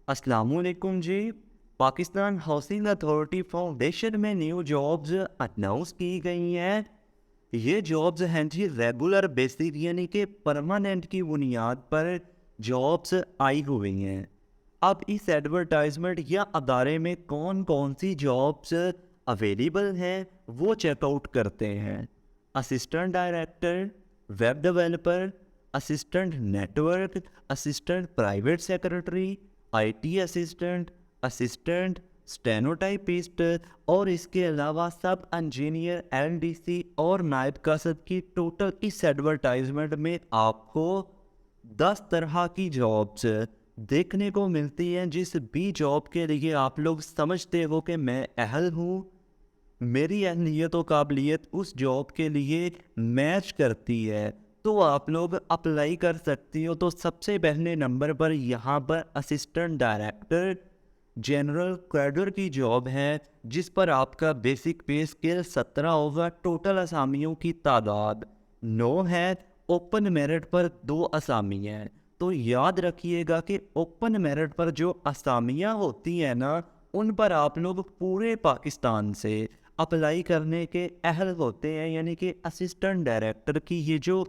السلام علیکم جی. Pakistan housing authority foundation میں نیو جابز اناؤنس کی گئی ہیں. یہ جابز ہیں جی ریگولر بیسک یعنی کہ پرماننٹ کی بنیاد پر جابز آئی ہوئی ہیں. اب اس ایڈورٹائزمنٹ یا ادارے میں کون کون سی جابز اویلیبل ہیں وہ چیک آؤٹ کرتے ہیں. Assistant director, web developer, assistant network, assistant private secretary, I T assistant, assistant stenotypist اور اس کے علاوہ sub engineer, L D C اور نائب قاصد کی ٹوٹل اس ایڈورٹائزمنٹ میں آپ کو 10 طرح کی جابس دیکھنے کو ملتی ہیں. جس بھی جاب کے لیے آپ لوگ سمجھتے ہو کہ میں اہل ہوں، میری اہلیت و قابلیت اس جاب کے لیے میچ کرتی ہے، تو آپ لوگ اپلائی کر سکتی ہو. تو سب سے پہلے نمبر پر یہاں پر اسسٹنٹ ڈائریکٹر جنرل کیڈر کی جاب ہے، جس پر آپ کا بیسک پے اسکیل 17 ہوگا. ٹوٹل اسامیوں کی تعداد 9 ہے. اوپن میرٹ پر 2 اسامی ہیں. تو یاد رکھیے گا کہ اوپن میرٹ پر جو اسامیاں ہوتی ہیں نا، ان پر آپ لوگ پورے پاکستان سے اپلائی کرنے کے اہل ہوتے ہیں. یعنی کہ اسسٹنٹ ڈائریکٹر کی یہ جو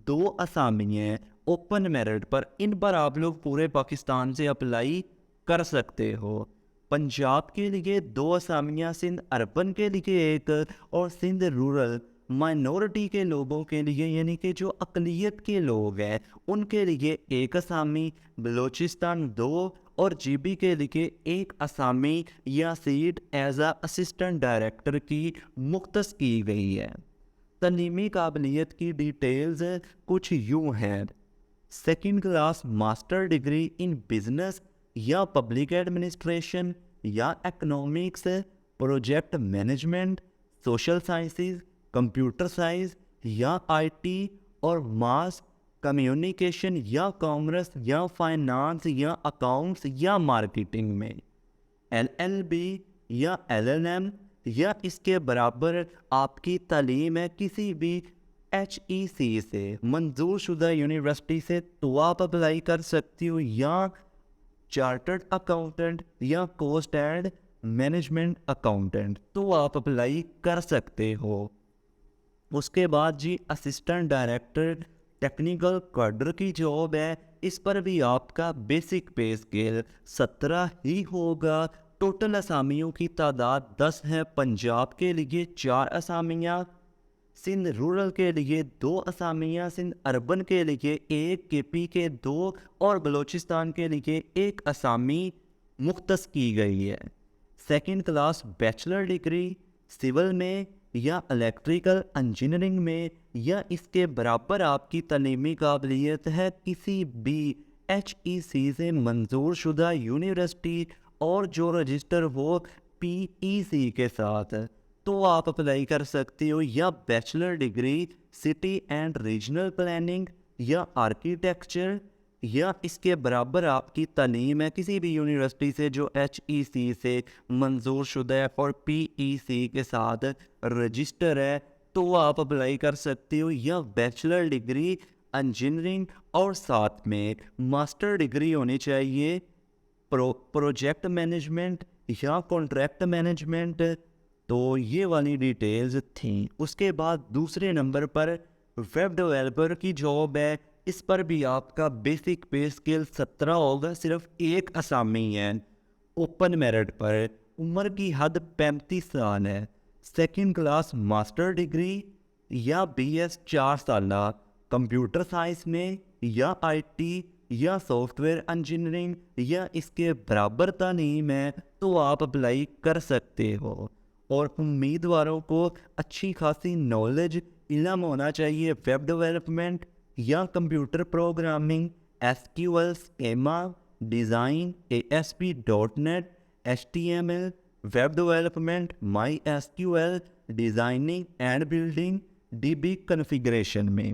2 اسامی ہیں اوپن میرٹ پر، ان پر آپ لوگ پورے پاکستان سے اپلائی کر سکتے ہو. پنجاب کے لیے 2 اسامیاں، سندھ اربن کے لیے 1 اور سندھ رورل مائنورٹی کے لوگوں کے لیے یعنی کہ جو اقلیت کے لوگ ہیں ان کے لیے 1 اسامی، بلوچستان 2 اور جی بی کے لیے 1 اسامی یا seat as a assistant director کی مختص کی گئی ہے. تعلیمی قابلیت کی ڈیٹیلز کچھ یوں ہیں: second class master degree in business یا پبلک ایڈمنسٹریشن یا economics, project management, social sciences, computer science یا آئی ٹی اور ماس کمیونیکیشن یا کامرس یا فائنانس یا اکاؤنٹس یا مارکیٹنگ میں. ایل ایل بی یا ایل ایل ایم یا اس کے برابر آپ کی تعلیم ہے کسی بھی ایچ ای سی سے منظور شدہ یونیورسٹی سے، تو آپ اپلائی کر سکتی ہو. یا چارٹرڈ اکاؤنٹنٹ یا کوسٹ اینڈ مینجمنٹ اکاؤنٹنٹ، تو آپ اپلائی کر سکتے ہو. اس کے بعد جی اسسٹنٹ ڈائریکٹر ٹیکنیکل کیڈر کی جاب ہے. اس پر بھی آپ کا بیسک پے اسکیل 17 ہی ہوگا. ٹوٹل اسامیوں کی تعداد 10 ہے. پنجاب کے لیے 4 اسامیاں، سندھ رورل کے لیے 2 اسامیاں، سندھ اربن کے لیے 1، کے پی کے 2 اور بلوچستان کے لیے 1 اسامی مختص کی گئی ہے. Second class bachelor degree civil میں یا الیکٹریکل انجینئرنگ میں یا اس کے برابر آپ کی تعلیمی قابلیت ہے کسی بھی ایچ ای سی سے منظور شدہ یونیورسٹی اور جو رجسٹر ہو پی ای سی کے ساتھ، تو آپ اپلائی کر سکتی ہو. یا bachelor degree city and regional planning یا آرکیٹیکچر یا اس کے برابر آپ کی تعلیم ہے کسی بھی یونیورسٹی سے جو ایچ ای سی سے منظور شدہ ہے اور پی ای سی کے ساتھ رجسٹر ہے، تو آپ اپلائی کر سکتی ہو. یا بیچلر ڈگری انجینئرنگ اور ساتھ میں ماسٹر ڈگری ہونی چاہیے پروجیکٹ مینجمنٹ یا کانٹریکٹ مینجمنٹ. تو یہ والی ڈیٹیلز تھیں. اس کے بعد دوسرے نمبر پر ویب ڈیولپر کی جاب ہے. اس پر بھی آپ کا بیسک پے اسکیل 17 ہوگا. صرف 1 اسامی ہے اوپن میرٹ پر. عمر کی حد 35 سال ہے. سیکنڈ کلاس ماسٹر ڈگری یا بی ایس 4 سالہ کمپیوٹر سائنس میں یا آئی ٹی یا سافٹ ویئر انجینئرنگ یا اس کے برابر تعلیم ہے، تو آپ اپلائی کر سکتے ہو. اور امیدواروں کو اچھی خاصی نالج علم ہونا چاہیے ویب ڈیولپمنٹ یا computer programming, S Q L, schema design, A S P dot net, H T M L, web development, My S Q L, designing and building, D B configuration میں.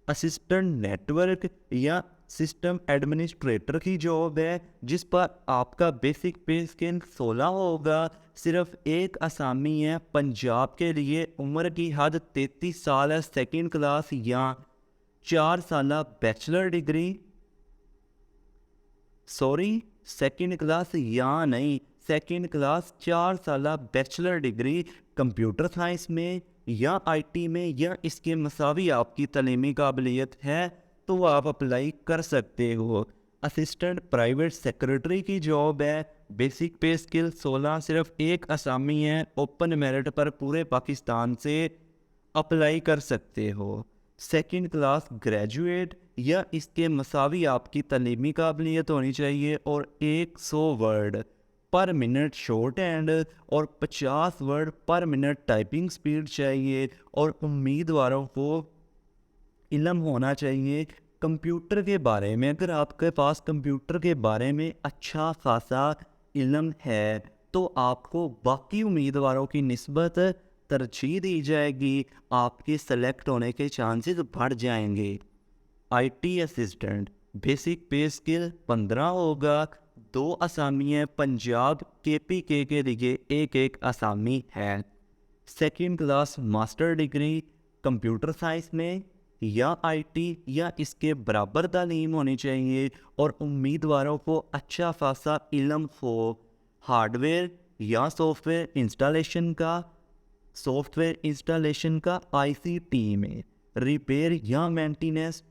Assistant network یا system administrator کی job ہے، جس پر آپ کا basic pay scale 16 ہوگا. صرف 1 اسامی ہے پنجاب کے لیے. عمر کی حد 33 سال ہے. سیکنڈ کلاس یا 4 سالہ bachelor degree sorry, second class یا نہیں، سیکنڈ کلاس 4 سالہ بیچلر ڈگری کمپیوٹر سائنس میں یا آئی ٹی میں یا اس کے مساوی آپ کی تعلیمی قابلیت ہے تو آپ اپلائی کر سکتے ہو۔ اسسٹنٹ پرائیویٹ سیکرٹری کی جاب ہے، بیسک پے اسکل 16، صرف ایک اسامی ہے، اوپن میرٹ پر پورے پاکستان سے اپلائی کر سکتے ہو۔ سیکنڈ کلاس گریجویٹ یا اس کے مساوی آپ کی تعلیمی قابلیت ہونی چاہیے اور 100 word per minute short hand اور 50 word per minute typing speed چاہیے، اور امیدواروں کو علم ہونا چاہیے کمپیوٹر کے بارے میں۔ اگر آپ کے پاس کمپیوٹر کے بارے میں اچھا خاصا علم ہے تو آپ کو باقی امیدواروں کی نسبت ترجیح دی جائے گی، آپ کے سلیکٹ ہونے کے چانسز بڑھ جائیں گے۔ آئی T assistant basic pay skill 15 ہوگا، 2 اسامی ہیں، پنجاب KPK کے لیے ایک اسامی ہے۔ Second class master degree computer science میں یا آئی ٹی یا اس کے برابر تعلیم ہونی چاہیے، اور امیدواروں کو اچھا خاصا علم ہو ہارڈ ویئر یا سافٹ ویئر انسٹالیشن کا ICT میں، ریپیئر یا مینٹیننس،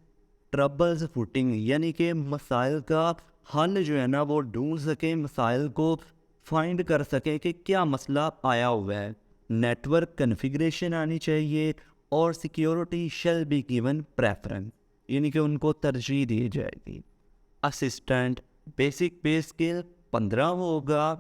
ٹربلز فوٹنگ یعنی کہ مسائل کا حل جو ہے نا وہ ڈھونڈ سکیں، مسائل کو فائنڈ کر سکیں کہ کیا مسئلہ آیا ہوا ہے۔ نیٹ ورک کنفیگریشن آنی چاہیے، اور security shall be given preference یعنی کہ ان کو ترجیح دی جائے گی۔ اسسٹنٹ بیسک پے اسکل 15 ہوگا،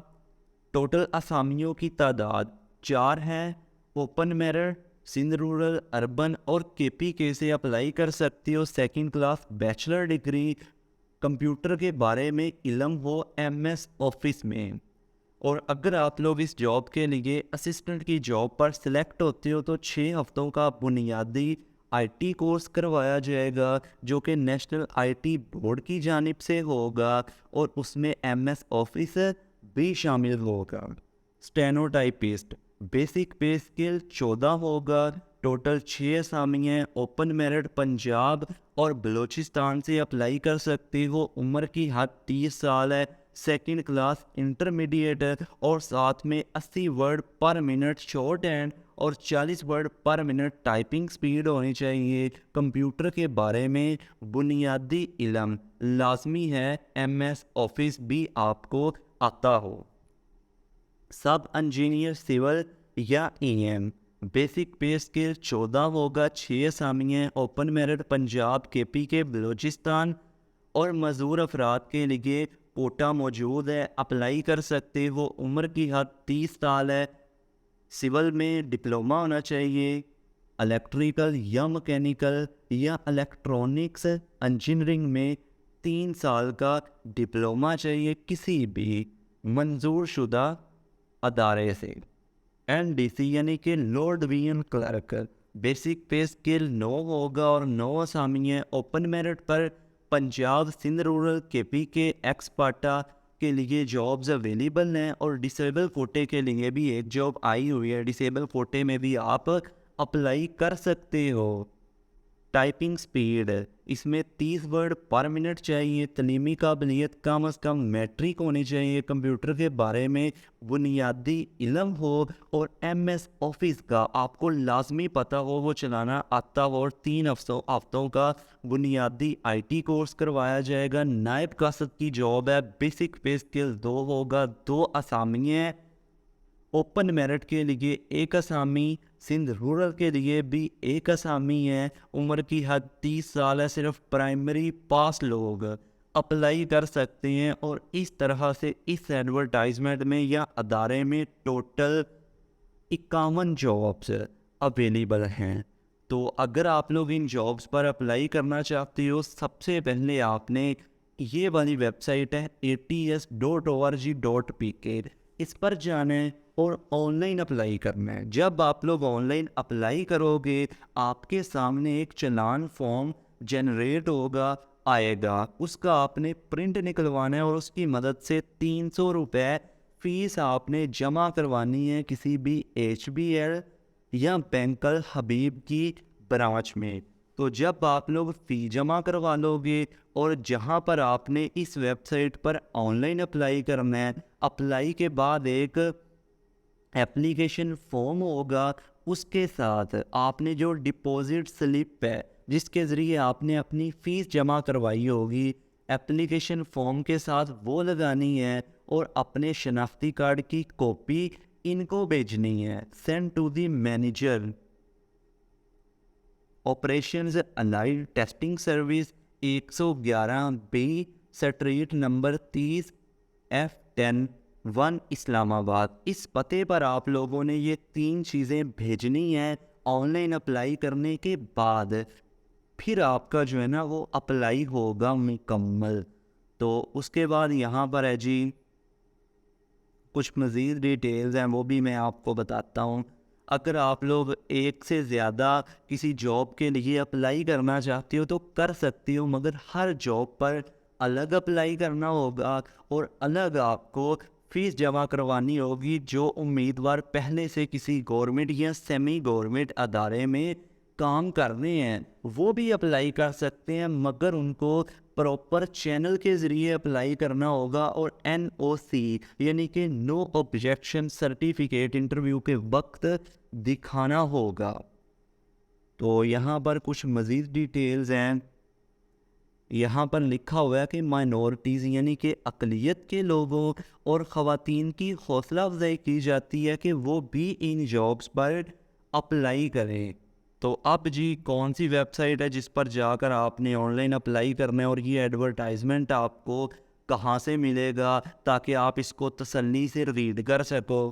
ٹوٹل اسامیوں کی تعداد 4 ہے، open merit Sindh rural urban اور KPK سے اپلائی کر سکتے ہو۔ Second class bachelor degree computer کے بارے میں علم ہو MS آفس میں، اور اگر آپ لوگ اس جاب کے لیے اسسٹنٹ کی جاب پر سلیکٹ ہوتے ہو تو 6 ہفتوں کا بنیادی IT کورس کروایا جائے گا جو کہ نیشنل IT بورڈ کی جانب سے ہوگا، اور اس میں MS آفس بھی شامل ہوگا۔ Steno typist basic pay skill 14 ہوگا، ٹوٹل 6 اسامی ہیں، اوپن میرٹ پنجاب اور بلوچستان سے اپلائی کر سکتے ہو، عمر کی حد 30 سال ہے، سیکنڈ کلاس انٹرمیڈیٹ اور ساتھ میں 80 word per minute short hand اور 40 word per minute typing speed ہونی چاہیے۔ کمپیوٹر کے بارے میں بنیادی علم لازمی ہے، MS آفس بھی آپ کو آتا ہو۔ سب انجینئر سول یا EM بیسک پے اسکل 14 ہوگا، 6 اسامی ہیں، open merit Punjab KPK Balochistan, اور معذور افراد کے لیے کوٹا موجود ہے، اپلائی کر سکتے ہو، عمر کی حد 30 سال ہے، سول میں ڈپلومہ ہونا چاہیے، الیکٹریکل یا مکینیکل یا الیکٹرانکس انجینئرنگ میں 3 سال کا ڈپلومہ چاہیے کسی بھی منظور شدہ ادارے سے۔ NDC یعنی کہ low division clerk basic pay scale 9 ہوگا اور 9 اسامی ہیں، اوپن میرٹ پر پنجاب سندھ رورل KPK ایکسپارٹا کے لیے جابز اویلیبل ہیں، اور ڈسیبل کوٹے کے لیے بھی ایک جاب آئی ہوئی ہے، ڈسیبل کوٹے میں بھی آپ اپلائی کر سکتے ہو۔ ٹائپنگ سپیڈ اس میں 30 ورڈ پر منٹ چاہیے، تعلیمی قابلیت کم از کم میٹرک ہونی چاہیے، کمپیوٹر کے بارے میں بنیادی علم ہو، اور MS آفس کا آپ کو لازمی پتہ ہو، وہ چلانا آتا ہو، اور 3 ہفتوں کا بنیادی IT کورس کروایا جائے گا۔ نائب قاصد کی جاب ہے، بیسک پے اسکل 2 ہوگا، 2 اسامی ہیں، اوپن میرٹ کے لیے 1 اسامی، سندھ رورل کے لیے بھی 1 اسامی ہے، عمر کی حد 30 سال ہے، صرف پرائمری پاس لوگ اپلائی کر سکتے ہیں، اور اس طرح سے اس ایڈورٹائزمنٹ میں یا ادارے میں ٹوٹل 51 جابس اویلیبل ہیں۔ تو اگر آپ لوگ ان جابس پر اپلائی کرنا چاہتے ہو، سب سے پہلے آپ نے یہ والی ویب سائٹ ہے ats.org.pk، اس پر جانا ہے اور آن لائن اپلائی کرنا ہے۔ جب آپ لوگ آن لائن اپلائی کرو گے، آپ کے سامنے ایک چلان فارم جنریٹ آئے گا، اس کا آپ نے پرنٹ نکلوانا ہے، اور اس کی مدد سے 300 روپے فیس آپ نے جمع کروانی ہے کسی بھی HBL یا بینک الحبیب کی برانچ میں۔ تو جب آپ لوگ فی جمع کروا لو گے اور جہاں پر آپ نے اس ویب سائٹ پر آن لائن اپلائی کرنا ہے، اپلائی کے بعد ایک ایپلیکیشن فارم ہوگا، اس کے ساتھ آپ نے جو ڈپازٹ سلپ ہے جس کے ذریعے آپ نے اپنی فیس جمع کروائی ہوگی، ایپلیکیشن فارم کے ساتھ وہ لگانی ہے اور اپنے شناختی کارڈ کی کاپی ان کو بھیجنی ہے. Send to the manager operations allied testing service 111 B street number 30 F10 1 Islamabad. اس پتے پر آپ لوگوں نے یہ 3 چیزیں بھیجنی ہیں آن لائن اپلائی کرنے کے بعد. پھر آپ کا جو ہے نا وہ اپلائی ہوگا مکمل. تو اس کے بعد یہاں پر ہے جی کچھ مزید ڈیٹیلز ہیں، وہ بھی میں آپ کو بتاتا ہوں. اگر آپ لوگ ایک سے زیادہ کسی جاب کے لیے اپلائی کرنا چاہتے ہو تو کر سکتے ہو، مگر ہر جاب پر الگ اپلائی کرنا ہوگا اور الگ آپ کو فیس جمع کروانی ہوگی. جو امیدوار پہلے سے کسی گورنمنٹ یا سیمی گورنمنٹ ادارے میں کام کر رہے ہیں وہ بھی اپلائی کر سکتے ہیں، مگر ان کو پراپر چینل کے ذریعے اپلائی کرنا ہوگا اور NOC یعنی کہ نو آبجیکشن سرٹیفکیٹ انٹرویو کے وقت دکھانا ہوگا. تو یہاں پر کچھ مزید ڈیٹیلز ہیں. یہاں پر لکھا ہوا ہے کہ مائنورٹیز یعنی کہ اقلیت کے لوگوں اور خواتین کی حوصلہ افزائی کی جاتی ہے کہ وہ بھی ان جابز پر اپلائی کریں. تو اب جی کون سی ویب سائٹ ہے جس پر جا کر آپ نے آن لائن اپلائی کرنا ہے اور یہ ایڈورٹائزمنٹ آپ کو کہاں سے ملے گا تاکہ آپ اس کو تسلی سے ریڈ کر سکو؟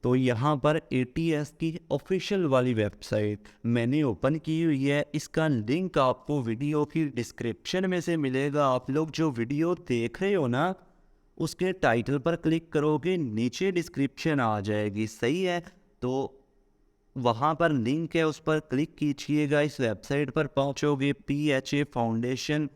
تو یہاں پر ATS کی آفیشیل والی ویب سائٹ میں نے اوپن کی ہوئی ہے. اس کا لنک آپ کو ویڈیو کی ڈسکرپشن میں سے ملے گا. آپ لوگ جو ویڈیو دیکھ رہے ہو نا اس کے ٹائٹل پر کلک کرو گے نیچے ڈسکرپشن آ جائے گی، صحیح ہے؟ تو وہاں پر لنک ہے، اس پر کلک کیجیے گا. اس ویب سائٹ پر پہنچو گے PHA فاؤنڈیشن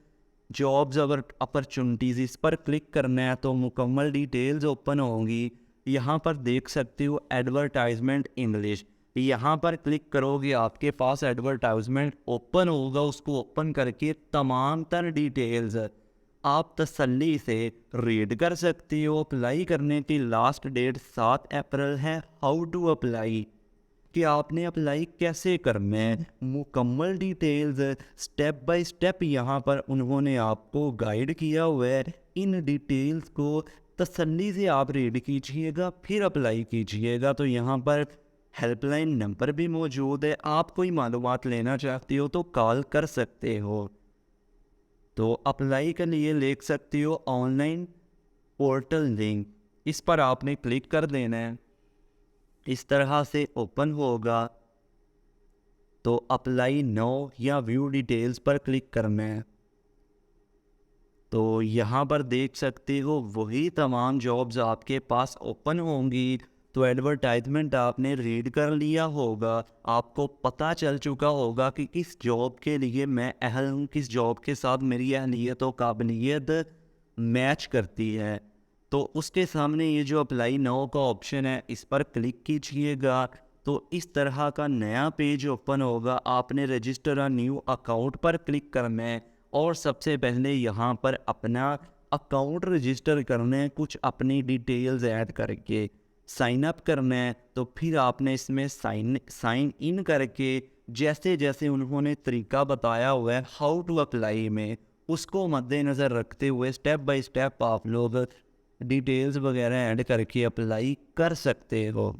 جابز اور اپرچونٹیز، اس پر کلک کرنا ہے تو مکمل ڈیٹیلز اوپن ہوں گی. یہاں پر دیکھ سکتے ہو ایڈورٹائزمنٹ انگلش، یہاں پر کلک کرو گے آپ کے پاس ایڈورٹائزمنٹ اوپن ہوگا. اس کو اوپن کر کے تمام تر ڈیٹیلز آپ تسلی سے ریڈ کر سکتے ہو. اپلائی کرنے کی لاسٹ ڈیٹ 7 اپریل ہے. ہاؤ ٹو اپلائی، کہ آپ نے اپلائی کیسے کرنا ہے، مکمل ڈیٹیلز سٹیپ بائی سٹیپ یہاں پر انہوں نے آپ کو گائیڈ کیا ہوا ہے. ان ڈیٹیلز کو تسلی سے آپ ریڈ کیجئے گا پھر اپلائی کیجئے گا. تو یہاں پر ہیلپ لائن نمبر بھی موجود ہے، آپ کوئی معلومات لینا چاہتے ہو تو کال کر سکتے ہو. تو اپلائی کے لیے لکھ سکتے ہو آن لائن پورٹل لنک، اس پر آپ نے کلک کر دینا ہے. اس طرح سے اوپن ہوگا تو اپلائی نو یا ویو ڈیٹیلز پر کلک کرنا ہے. تو یہاں پر دیکھ سکتے ہو وہی تمام جابز آپ کے پاس اوپن ہوں گی. تو ایڈورٹائزمنٹ آپ نے ریڈ کر لیا ہوگا، آپ کو پتہ چل چکا ہوگا کہ کس جاب کے لیے میں اہل ہوں، کس جاب کے ساتھ میری اہلیت و قابلیت میچ کرتی ہے. تو اس کے سامنے یہ جو اپلائی نو کا آپشن ہے اس پر کلک کیجئے گا تو اس طرح کا نیا پیج اوپن ہوگا. آپ نے register a new account per click کرنا ہے اور سب سے پہلے یہاں پر اپنا اکاؤنٹ رجسٹر کرنا ہے، کچھ اپنی ڈیٹیلز ایڈ کر کے سائن اپ کرنا ہے. تو پھر آپ نے اس میں سائن ان کر کے جیسے جیسے انہوں نے طریقہ بتایا ہوا ہے ہاؤ ٹو اپلائی میں، اس کو مد نظر رکھتے ہوئے سٹیپ بائی سٹیپ آپ لوگ ڈیٹیلز وغیرہ ایڈ کر کے اپلائی کر سکتے ہو.